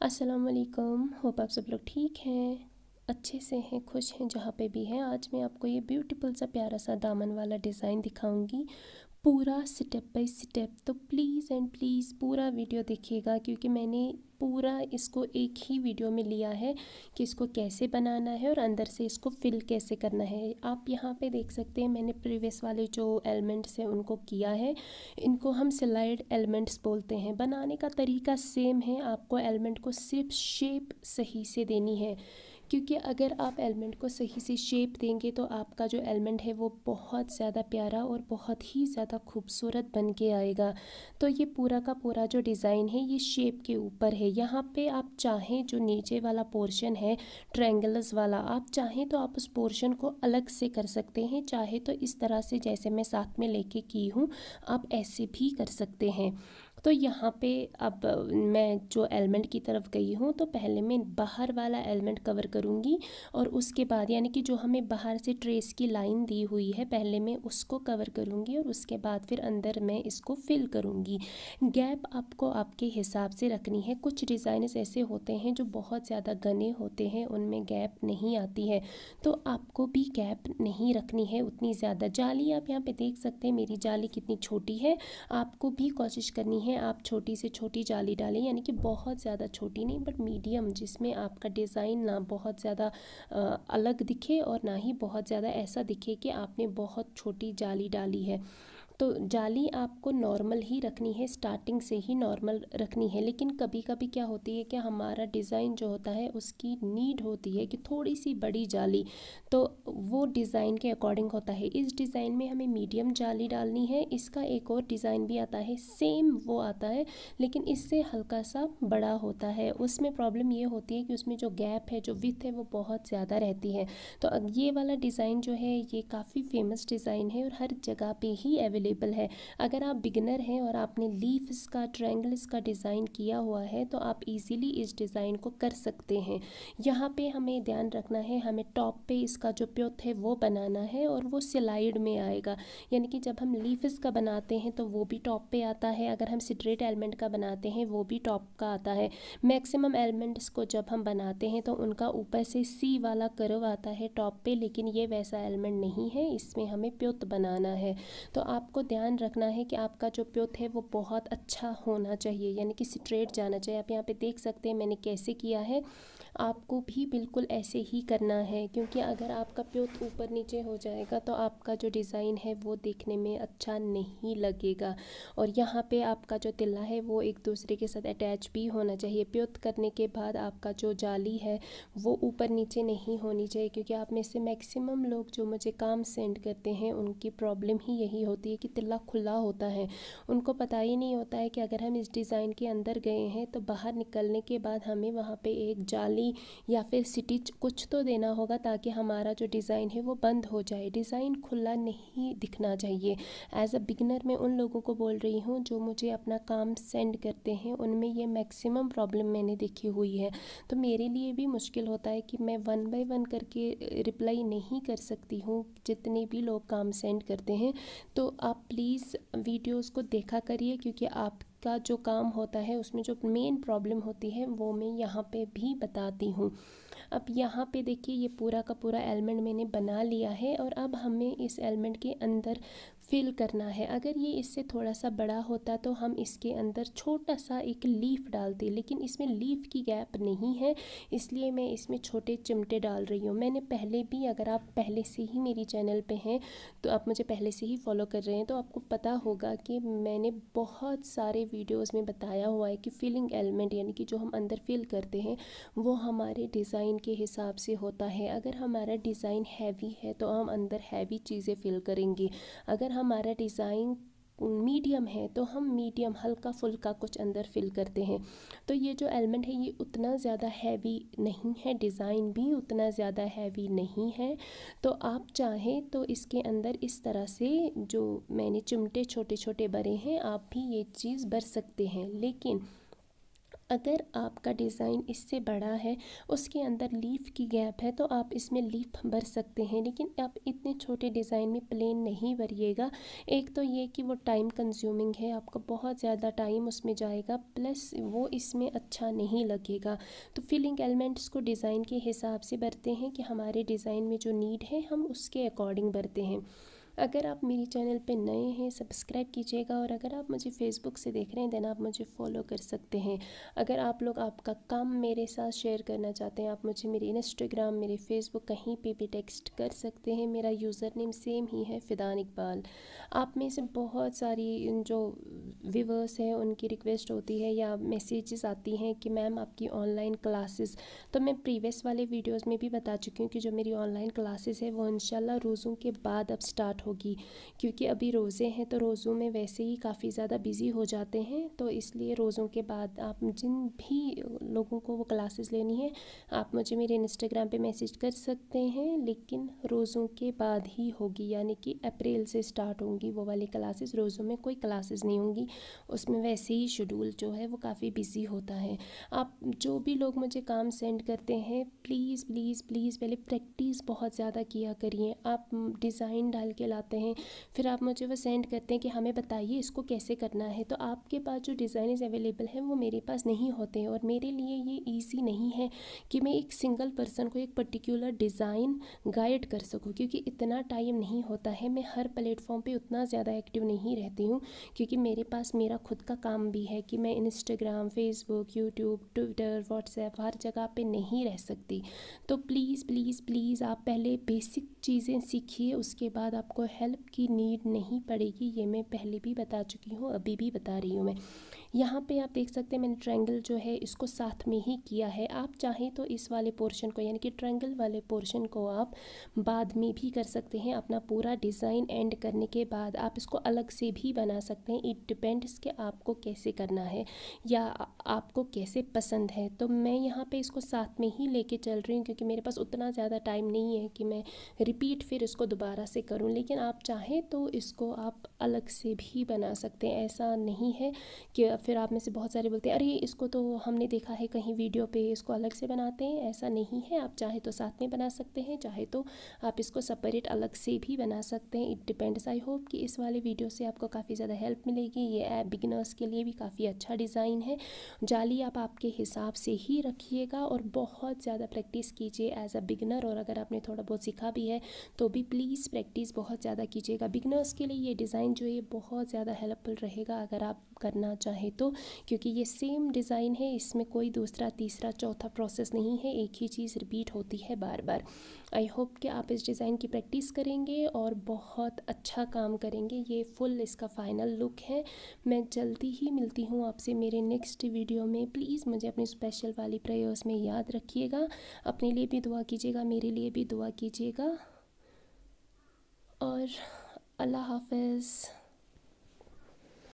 अस्सलाम वालेकुम। होप आप सब लोग ठीक हैं, अच्छे से हैं, खुश हैं जहाँ पे भी हैं। आज मैं आपको ये ब्यूटीफुल सा प्यारा सा दामन वाला डिज़ाइन दिखाऊंगी, पूरा स्टेप बाय स्टेप। तो प्लीज़ एंड प्लीज़ पूरा वीडियो देखिएगा, क्योंकि मैंने पूरा इसको एक ही वीडियो में लिया है कि इसको कैसे बनाना है और अंदर से इसको फिल कैसे करना है। आप यहाँ पे देख सकते हैं मैंने प्रीवियस वाले जो एलिमेंट्स हैं उनको किया है। इनको हम स्लाइड एलिमेंट्स बोलते हैं। बनाने का तरीका सेम है, आपको एलिमेंट को सिर्फ शेप सही से देनी है, क्योंकि अगर आप एलिमेंट को सही से शेप देंगे तो आपका जो एलिमेंट है वो बहुत ज़्यादा प्यारा और बहुत ही ज़्यादा खूबसूरत बन के आएगा। तो ये पूरा का पूरा जो डिज़ाइन है ये शेप के ऊपर है। यहाँ पे आप चाहें जो नीचे वाला पोर्शन है ट्रायंगल्स वाला, आप चाहें तो आप उस पोर्शन को अलग से कर सकते हैं, चाहे तो इस तरह से जैसे मैं साथ में लेके की हूँ आप ऐसे भी कर सकते हैं। तो यहाँ पे अब मैं जो एलिमेंट की तरफ गई हूँ, तो पहले मैं बाहर वाला एलिमेंट कवर करूँगी और उसके बाद यानी कि जो हमें बाहर से ट्रेस की लाइन दी हुई है पहले मैं उसको कवर करूँगी और उसके बाद फिर अंदर मैं इसको फिल करूँगी। गैप आपको आपके हिसाब से रखनी है। कुछ डिज़ाइनस ऐसे होते हैं जो बहुत ज़्यादा घने होते हैं, उनमें गैप नहीं आती है, तो आपको भी गैप नहीं रखनी है उतनी ज़्यादा। जाली आप यहाँ पे देख सकते हैं मेरी जाली कितनी छोटी है, आपको भी कोशिश करनी है आप छोटी से छोटी जाली डालें, यानी कि बहुत ज़्यादा छोटी नहीं बट मीडियम, जिसमें आपका डिज़ाइन ना बहुत ज़्यादा अलग दिखे और ना ही बहुत ज़्यादा ऐसा दिखे कि आपने बहुत छोटी जाली डाली है। तो जाली आपको नॉर्मल ही रखनी है, स्टार्टिंग से ही नॉर्मल रखनी है। लेकिन कभी कभी क्या होती है कि हमारा डिज़ाइन जो होता है उसकी नीड होती है कि थोड़ी सी बड़ी जाली, तो वो डिज़ाइन के अकॉर्डिंग होता है। इस डिज़ाइन में हमें मीडियम जाली डालनी है। इसका एक और डिज़ाइन भी आता है, सेम वो आता है लेकिन इससे हल्का सा बड़ा होता है। उसमें प्रॉब्लम ये होती है कि उसमें जो गैप है, जो विथ है, वो बहुत ज़्यादा रहती है। तो अब ये वाला डिज़ाइन जो है ये काफ़ी फेमस डिज़ाइन है और हर जगह पे ही अवेलेबल है। अगर आप बिगिनर हैं और आपने लीव्स का, ट्रायंगल्स का डिज़ाइन किया हुआ है तो आप इजीली इस डिज़ाइन को कर सकते हैं। यहाँ पे हमें ध्यान रखना है, हमें टॉप पे इसका जो प्योथ है वो बनाना है और वो स्लाइड में आएगा, यानी कि जब हम लीव्स का बनाते हैं तो वो भी टॉप पे आता है, अगर हम स्ट्रेट एलिमेंट का बनाते हैं वो भी टॉप का आता है। मैक्सिमम एलिमेंट्स को जब हम बनाते हैं तो उनका ऊपर से सी वाला कर्व आता है टॉप पे, लेकिन ये वैसा एलिमेंट नहीं है, इसमें हमें प्योथ बनाना है। तो आपको ध्यान रखना है कि आपका जो प्योथ है वो बहुत अच्छा होना चाहिए, यानी कि स्ट्रेट जाना चाहिए। आप यहाँ पे देख सकते हैं मैंने कैसे किया है, आपको भी बिल्कुल ऐसे ही करना है, क्योंकि अगर आपका प्योथ ऊपर नीचे हो जाएगा तो आपका जो डिज़ाइन है वो देखने में अच्छा नहीं लगेगा। और यहाँ पे आपका जो तिल्ला है वो एक दूसरे के साथ अटैच भी होना चाहिए। प्योथ करने के बाद आपका जो जाली है वो ऊपर नीचे नहीं होनी चाहिए, क्योंकि आप में से मैक्सिमम लोग जो मुझे काम सेंड करते हैं उनकी प्रॉब्लम ही यही होती है कि तिल्ला खुला होता है। उनको पता ही नहीं होता है कि अगर हम इस डिज़ाइन के अंदर गए हैं तो बाहर निकलने के बाद हमें वहाँ पे एक जाली या फिर स्टिच कुछ तो देना होगा ताकि हमारा जो डिज़ाइन है वो बंद हो जाए। डिज़ाइन खुला नहीं दिखना चाहिए। एज अ बिगिनर मैं उन लोगों को बोल रही हूँ जो मुझे अपना काम सेंड करते हैं, उनमें ये मैक्सिमम प्रॉब्लम मैंने देखी हुई है। तो मेरे लिए भी मुश्किल होता है कि मैं 1 बाय 1 करके रिप्लाई नहीं कर सकती हूँ जितने भी लोग काम सेंड करते हैं। तो आप प्लीज़ वीडियोस को देखा करिए, क्योंकि आपका जो काम होता है उसमें जो मेन प्रॉब्लम होती है वो मैं यहाँ पे भी बताती हूँ। अब यहाँ पे देखिए ये पूरा का पूरा एलिमेंट मैंने बना लिया है और अब हमें इस एलिमेंट के अंदर फिल करना है। अगर ये इससे थोड़ा सा बड़ा होता तो हम इसके अंदर छोटा सा एक लीफ डालते, लेकिन इसमें लीफ की गैप नहीं है, इसलिए मैं इसमें छोटे चिमटे डाल रही हूँ। मैंने पहले भी, अगर आप पहले से ही मेरी चैनल पे हैं तो आप मुझे पहले से ही फॉलो कर रहे हैं तो आपको पता होगा कि मैंने बहुत सारे वीडियोस में बताया हुआ है कि फिलिंग एलिमेंट यानी कि जो हम अंदर फिल करते हैं वो हमारे डिज़ाइन के हिसाब से होता है। अगर हमारा डिज़ाइन हैवी है तो हम अंदर हैवी चीज़ें फिल करेंगे, अगर हमारा डिज़ाइन मीडियम है तो हम मीडियम हल्का फुल्का कुछ अंदर फिल करते हैं। तो ये जो एलिमेंट है ये उतना ज़्यादा हैवी नहीं है, डिज़ाइन भी उतना ज़्यादा हैवी नहीं है। तो आप चाहें तो इसके अंदर इस तरह से जो मैंने चिमटे छोटे छोटे भरे हैं आप भी ये चीज़ भर सकते हैं। लेकिन अगर आपका डिज़ाइन इससे बड़ा है, उसके अंदर लीफ की गैप है, तो आप इसमें लीफ भर सकते हैं, लेकिन आप इतने छोटे डिज़ाइन में प्लेन नहीं भरिएगा। एक तो ये कि वो टाइम कंज्यूमिंग है, आपका बहुत ज़्यादा टाइम उसमें जाएगा, प्लस वो इसमें अच्छा नहीं लगेगा। तो फिलिंग एलिमेंट्स को डिज़ाइन के हिसाब से भरते हैं कि हमारे डिज़ाइन में जो नीड है हम उसके अकॉर्डिंग भरते हैं। अगर आप मेरी चैनल पे नए हैं, सब्सक्राइब कीजिएगा, और अगर आप मुझे फेसबुक से देख रहे हैं देन आप मुझे फॉलो कर सकते हैं। अगर आप लोग आपका काम मेरे साथ शेयर करना चाहते हैं, आप मुझे मेरे इंस्टाग्राम, मेरे फेसबुक कहीं पे भी टेक्स्ट कर सकते हैं। मेरा यूज़र नेम सेम ही है, फ़िदान इकबाल। आप में से बहुत सारी जो व्यूवर्स हैं उनकी रिक्वेस्ट होती है या मैसेजेस आती हैं कि मैम आपकी ऑनलाइन क्लासेस, तो मैं प्रीवियस वाले वीडियोस में भी बता चुकी हूँ कि जो मेरी ऑनलाइन क्लासेस है वो इंशाल्लाह रोज़ों के बाद अब स्टार्ट होगी, क्योंकि अभी रोज़े हैं तो रोज़ों में वैसे ही काफ़ी ज़्यादा बिज़ी हो जाते हैं, तो इसलिए रोज़ों के बाद आप जिन भी लोगों को वो क्लासेस लेनी है आप मुझे मेरे इंस्टाग्राम पे मैसेज कर सकते हैं, लेकिन रोज़ों के बाद ही होगी, यानी कि अप्रैल से स्टार्ट होंगी वो वाली क्लासेस। रोज़ों में कोई क्लासेस नहीं होंगी, उसमें वैसे ही शेड्यूल जो है वो काफ़ी बिज़ी होता है। आप जो भी लोग मुझे काम सेंड करते हैं, प्लीज़ प्लीज़ प्लीज़ पहले प्रैक्टिस बहुत ज़्यादा किया करिए। आप डिज़ाइन डाल के लाते हैं, फिर आप मुझे वो सेंड करते हैं कि हमें बताइए इसको कैसे करना है, तो आपके पास जो डिज़ाइन अवेलेबल हैं वो मेरे पास नहीं होते हैं, और मेरे लिए ये ईज़ी नहीं है कि मैं एक सिंगल पर्सन को एक पर्टिकुलर डिज़ाइन गाइड कर सकूं, क्योंकि इतना टाइम नहीं होता है। मैं हर प्लेटफॉर्म पे उतना ज़्यादा एक्टिव नहीं रहती हूँ, क्योंकि मेरे पास मेरा खुद का काम भी है कि मैं Instagram, Facebook, YouTube, Twitter, WhatsApp हर जगह पे नहीं रह सकती। तो प्लीज़ प्लीज़ प्लीज़ आप पहले बेसिक चीज़ें सीखिए, उसके बाद आपको हेल्प की नीड नहीं पड़ेगी। ये मैं पहले भी बता चुकी हूँ, अभी भी बता रही हूँ मैं। यहाँ पे आप देख सकते हैं मैंने ट्रायंगल जो है इसको साथ में ही किया है। आप चाहें तो इस वाले पोर्शन को, यानी कि ट्रायंगल वाले पोर्शन को आप बाद में भी कर सकते हैं। अपना पूरा डिज़ाइन एंड करने के बाद आप इसको अलग से भी बना सकते हैं। इट डिपेंड्स कि आपको कैसे करना है या आपको कैसे पसंद है। तो मैं यहाँ पे इसको साथ में ही लेके चल रही हूँ, क्योंकि मेरे पास उतना ज़्यादा टाइम नहीं है कि मैं रिपीट फिर इसको दोबारा से करूँ। लेकिन आप चाहें तो इसको आप अलग से भी बना सकते हैं। ऐसा नहीं है कि फिर आप में से बहुत सारे बोलते हैं अरे इसको तो हमने देखा है कहीं वीडियो पे इसको अलग से बनाते हैं। ऐसा नहीं है, आप चाहे तो साथ में बना सकते हैं, चाहे तो आप इसको सेपरेट अलग से भी बना सकते हैं। It depends. आई होप कि इस वाले वीडियो से आपको काफ़ी ज़्यादा हेल्प मिलेगी। ये बिगिनर्स के लिए भी काफ़ी अच्छा डिज़ाइन है। जाली आप आपके हिसाब से ही रखिएगा और बहुत ज़्यादा प्रैक्टिस कीजिए एज अ बिगिनर। और अगर आपने थोड़ा बहुत सीखा भी है तो भी प्लीज़ प्रैक्टिस बहुत ज़्यादा कीजिएगा। बिगिनर्स के लिए ये डिज़ाइन जो है ये बहुत ज़्यादा हेल्पफुल रहेगा अगर आप करना चाहे तो, क्योंकि ये सेम डिज़ाइन है, इसमें कोई दूसरा, तीसरा, चौथा प्रोसेस नहीं है, एक ही चीज़ रिपीट होती है बार बार। आई होप कि आप इस डिज़ाइन की प्रैक्टिस करेंगे और बहुत अच्छा काम करेंगे। ये फुल इसका फाइनल लुक है। मैं जल्दी ही मिलती हूँ आपसे मेरे नेक्स्ट वीडियो में। प्लीज़ मुझे अपनी स्पेशल वाली प्रेयर्स में याद रखिएगा। अपने लिए भी दुआ कीजिएगा, मेरे लिए भी दुआ कीजिएगा, और अल्लाह हाफ़िज़।